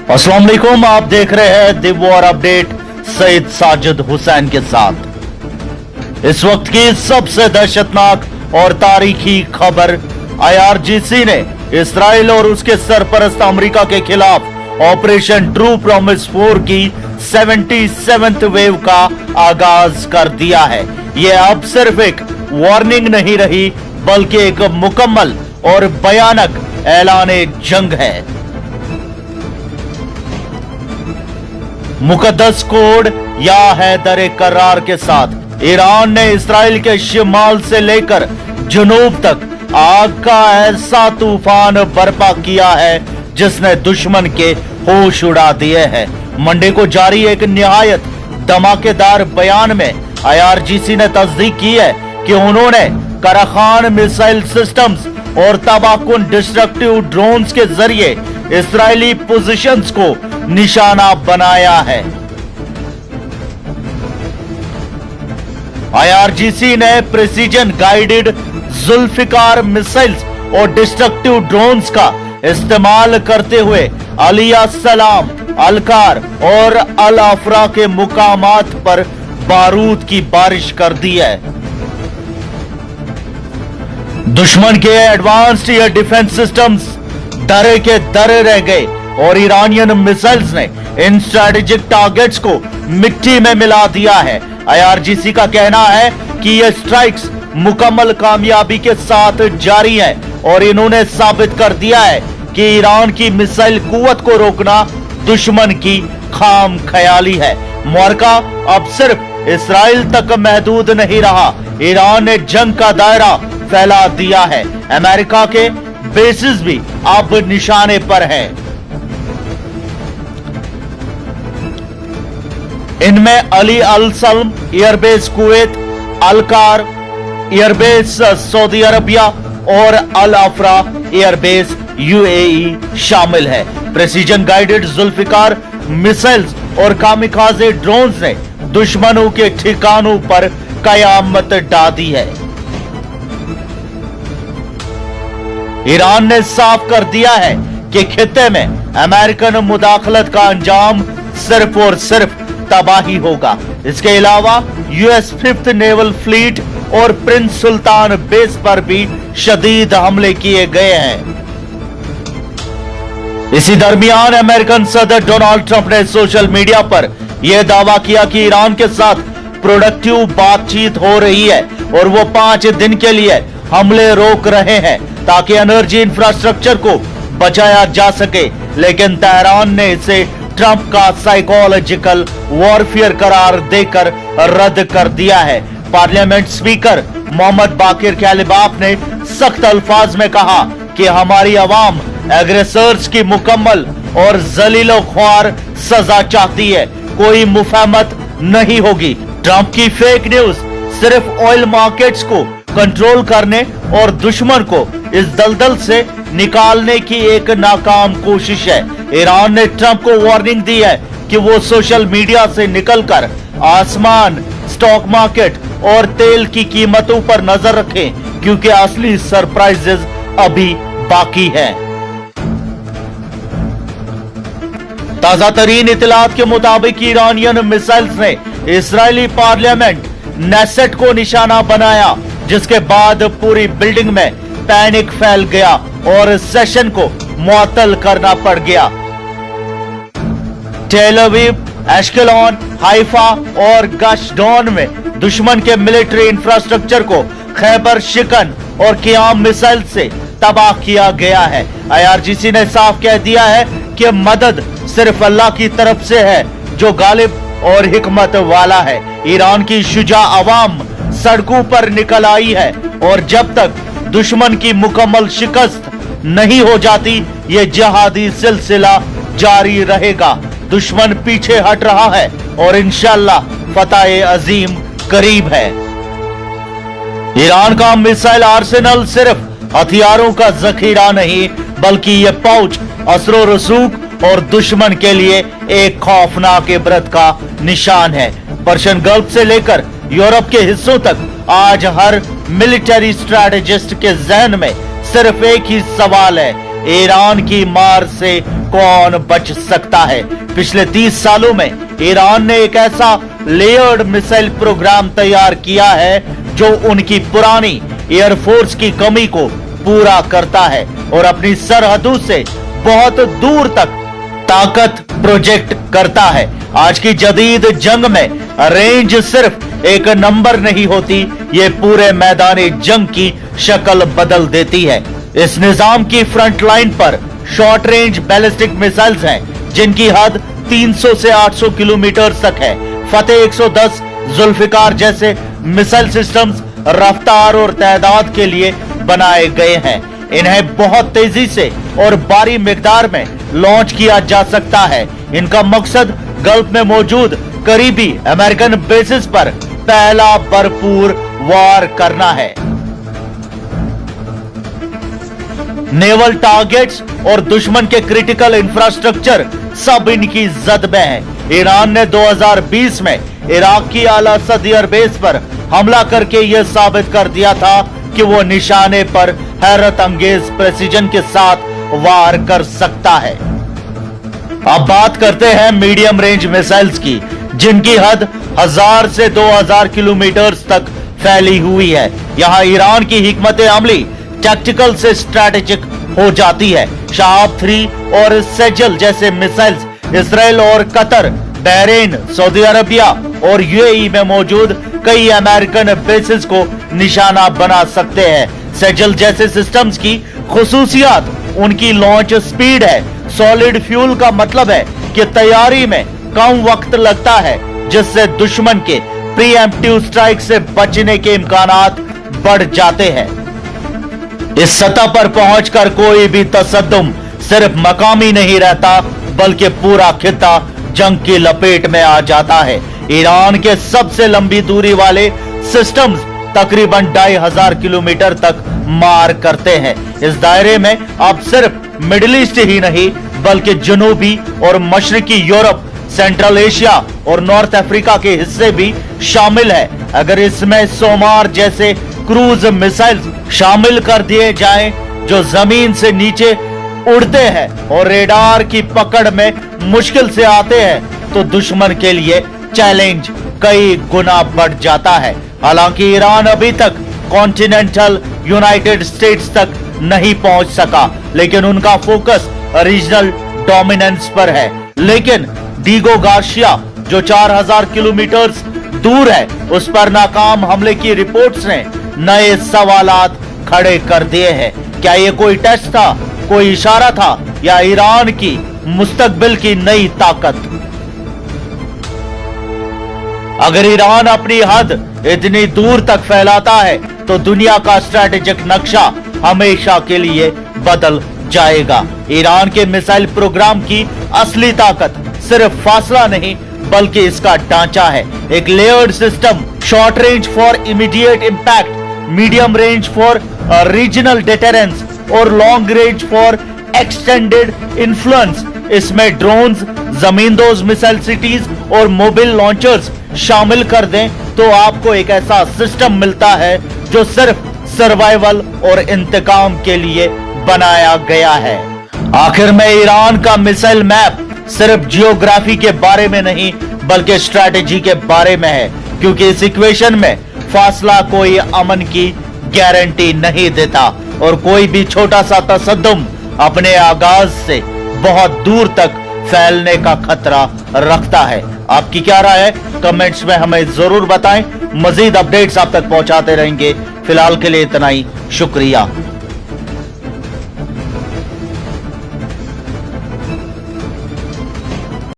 अस्सलाम वालेकुम, आप देख रहे हैं the war update Saeed Sajid Hussain के साथ। इस वक्त की सबसे दहशतनाक और तारीखी खबर, IRGC ने इसराइल और उसके सरपरस्त अमेरिका के खिलाफ ऑपरेशन ट्रू प्रॉमिस 4 की 77th वेव का आगाज कर दिया है। यह अब सिर्फ एक वार्निंग नहीं रही बल्कि एक मुकम्मल और भयानक ऐलान जंग है। मुकद्दस कोड या हैदर करार के साथ ईरान ने इसराइल के शिमाल से लेकर जनूब तक आग का ऐसा तूफान बर्पा किया है जिसने दुश्मन के होश उड़ा दिए हैं। मंडे को जारी एक निहायत धमाकेदार बयान में IRGC ने तस्दीक की है कि उन्होंने कराखान मिसाइल सिस्टम्स और तबाहकुन डिस्ट्रक्टिव ड्रोन्स के जरिए इस्राएली पोजीशंस को निशाना बनाया है। IRGC ने प्रिसीजन गाइडेड जुल्फिकार मिसाइल्स और डिस्ट्रक्टिव ड्रोन्स का इस्तेमाल करते हुए अलिया सलाम, अलकार और अल अफरा के मुकामात पर बारूद की बारिश कर दी है। दुश्मन के एडवांस्ड एयर डिफेंस सिस्टम्स दरे के दरे रह गए और ईरानियन मिसाइल्स ने इन स्ट्रेटेजिक टारगेट्स को मिट्टी में मिला दिया है। IRGC का कहना है कि ये स्ट्राइक्स मुकम्मल कामयाबी के साथ जारी हैं और इन्होंने साबित कर दिया है कि ईरान की मिसाइल कुव्वत को रोकना दुश्मन की खाम ख्याली है। मुआरका अब सिर्फ इसराइल तक महदूद नहीं रहा, ईरान ने जंग का दायरा फैला दिया है। अमेरिका के बेसिस भी अब निशाने पर हैं। इनमें Ali Al Salem airbase Kuwait, अलकार एयरबेस सऊदी अरबिया और अल अफरा एयरबेस UAE शामिल है। प्रेसिजन गाइडेड जुल्फिकार मिसाइल्स और कामिकाजे ड्रोन्स ने दुश्मनों के ठिकानों पर कयामत ढा दी है। ईरान ने साफ कर दिया है कि खित्ते में अमेरिकन मुदाखलत का अंजाम सिर्फ और सिर्फ तबाही होगा। इसके अलावा US 5th नेवल फ्लीट और प्रिंस सुल्तान बेस पर भी शदीद हमले किए गए हैं। इसी दरमियान अमेरिकन सदर डोनाल्ड ट्रंप ने सोशल मीडिया पर यह दावा किया कि ईरान के साथ प्रोडक्टिव बातचीत हो रही है और वो 5 दिन के लिए हमले रोक रहे हैं ताकि एनर्जी इंफ्रास्ट्रक्चर को बचाया जा सके, लेकिन तेहरान ने इसे ट्रंप का साइकोलॉजिकल वॉरफेयर करार देकर रद्द कर दिया है। पार्लियामेंट स्पीकर मोहम्मद बाकिर कैलिबाफ ने सख्त अल्फाज में कहा कि हमारी आवाम एग्रेसर्स की मुकम्मल और जलीलो ख्वार सजा चाहती है, कोई मुफाहमत नहीं होगी। ट्रंप की फेक न्यूज सिर्फ ऑयल मार्केट्स को कंट्रोल करने और दुश्मन को इस दलदल से निकालने की एक नाकाम कोशिश है। ईरान ने ट्रंप को वार्निंग दी है कि वो सोशल मीडिया से निकलकर आसमान, स्टॉक मार्केट और तेल की कीमतों पर नजर रखें क्योंकि असली सरप्राइजेस अभी बाकी हैं। ताजा तरीन इतलात के मुताबिक ईरानियन मिसाइल्स ने इजरायली पार्लियामेंट नेसेट को निशाना बनाया, जिसके बाद पूरी बिल्डिंग में पैनिक फैल गया और सेशन को मुअत्तल करना पड़ गया। टेल अवीव, एश्केलॉन, हाइफा और गशडोन में दुश्मन के मिलिट्री इंफ्रास्ट्रक्चर को खैबर शिकन और कियाम मिसाइल से तबाह किया गया है। IRGC ने साफ कह दिया है कि मदद सिर्फ अल्लाह की तरफ से है जो गालिब और हिकमत वाला है। ईरान की शुजा अवाम सड़कों पर निकल आई है और जब तक दुश्मन की मुकम्मल शिकस्त नहीं हो जाती ये जिहादी सिलसिला जारी रहेगा। दुश्मन पीछे हट रहा है और इंशाअल्लाह फतह अजीम करीब है। ईरान का मिसाइल आर्सेनल सिर्फ हथियारों का जखीरा नहीं बल्कि ये पहुंच असरो रसूख और दुश्मन के लिए एक खौफनाक इबरत का निशान है। पर्शियन गल्फ से लेकर यूरोप के हिस्सों तक आज हर मिलिट्री स्ट्रैटेजिस्ट के जहन में सिर्फ एक ही सवाल है, ईरान की मार से कौन बच सकता है। पिछले 30 सालों में ईरान ने एक ऐसा लेयर्ड मिसाइल प्रोग्राम तैयार किया है जो उनकी पुरानी एयरफोर्स की कमी को पूरा करता है और अपनी सरहदों से बहुत दूर तक ताकत प्रोजेक्ट करता है। आज की जदीद जंग में रेंज सिर्फ एक नंबर नहीं होती, ये पूरे मैदानी जंग की शक्ल बदल देती है। इस निजाम की फ्रंट लाइन पर शॉर्ट रेंज बैलिस्टिक मिसाइल्स हैं जिनकी हद 300 से 800 किलोमीटर तक है। फतेह 110, जुल्फिकार जैसे मिसाइल सिस्टम्स रफ्तार और तादाद के लिए बनाए गए हैं। इन्हें बहुत तेजी से और भारी मिकदार में लॉन्च किया जा सकता है। इनका मकसद गल्फ में मौजूद करीबी अमेरिकन बेसिस पर पहला भरपूर वार करना है। नेवल टारगेट्स और दुश्मन के क्रिटिकल इंफ्रास्ट्रक्चर सब इनकी जद में है। ईरान ने 2020 में इराक की अल असद एयरबेस पर हमला करके यह साबित कर दिया था कि वो निशाने पर हैरत अंगेज प्रेसिजन के साथ वार कर सकता है। अब बात करते हैं मीडियम रेंज मिसाइल्स की, जिनकी हद 1000 से 2000 किलोमीटर तक फैली हुई है। यहां ईरान की हिकमत अमली टैक्टिकल से स्ट्रैटेजिक हो जाती है। शहाब 3 और सेजल जैसे मिसाइल्स इसराइल और कतर, बहरीन, सऊदी अरबिया और यूएई में मौजूद कई अमेरिकन बेसिस को निशाना बना सकते हैं। सेजल जैसे सिस्टम्स की खुसूसियत उनकी लॉन्च स्पीड है। सॉलिड फ्यूल का मतलब है कि तैयारी में कम वक्त लगता है, जिससे दुश्मन के प्रीएम्प्टिव स्ट्राइक से बचने के इम्कानात बढ़ जाते हैं। इस सतह पर पहुंचकर कोई भी तसद्दुम सिर्फ मकामी नहीं रहता, बल्कि पूरा खित्ता जंग की लपेट में आ जाता है। ईरान के सबसे लंबी दूरी वाले सिस्टम्स तकरीबन 2500 किलोमीटर तक मार करते हैं। इस दायरे में अब सिर्फ मिडिल ईस्ट ही नहीं, बल्कि जनूबी और मशरकी यूरोप, सेंट्रल एशिया और नॉर्थ अफ्रीका के हिस्से भी शामिल है। अगर इसमें सोमार जैसे क्रूज मिसाइल्स शामिल कर दिए जाएं, जो जमीन से नीचे उड़ते हैं और रेडार की पकड़ में मुश्किल से आते हैं, तो दुश्मन के लिए चैलेंज कई गुना बढ़ जाता है। हालांकि ईरान अभी तक कॉन्टिनेंटल यूनाइटेड स्टेट्स तक नहीं पहुंच सका, लेकिन उनका फोकस रीजनल डोमिनेंस पर है। लेकिन डीगो गार्सिया जो 4000 किलोमीटर दूर है, उस पर नाकाम हमले की रिपोर्ट्स ने नए सवालात खड़े कर दिए हैं। क्या ये कोई टेस्ट था, कोई इशारा था, या ईरान की मुस्तकबिल की नई ताकत? अगर ईरान अपनी हद इतनी दूर तक फैलाता है, तो दुनिया का स्ट्रैटेजिक नक्शा हमेशा के लिए बदल जाएगा। ईरान के मिसाइल प्रोग्राम की असली ताकत सिर्फ फासला नहीं, बल्कि इसका ढांचा है। एक layered system, short range for immediate impact, medium range for regional deterrence और long range for extended influence. इसमें ड्रोन्स, जमींदोज मिसाइल सिटीज और मोबाइल लॉन्चर्स शामिल कर दें, तो आपको एक ऐसा सिस्टम मिलता है जो सिर्फ सर्वाइवल और इंतकाम के लिए बनाया गया है। आखिर में ईरान का मिसाइल मैप सिर्फ जियोग्राफी के बारे में नहीं, बल्कि स्ट्रैटेजी के बारे में है, क्योंकि इस इक्वेशन में फासला कोई अमन की गारंटी नहीं देता और कोई भी छोटा सा तसद्दुम अपने आगाज से बहुत दूर तक फैलने का खतरा रखता है। आपकी क्या राय है? कमेंट्स में हमें जरूर बताएं। मजीद अपडेट्स आप तक पहुंचाते रहेंगे। फिलहाल के लिए इतना ही, शुक्रिया।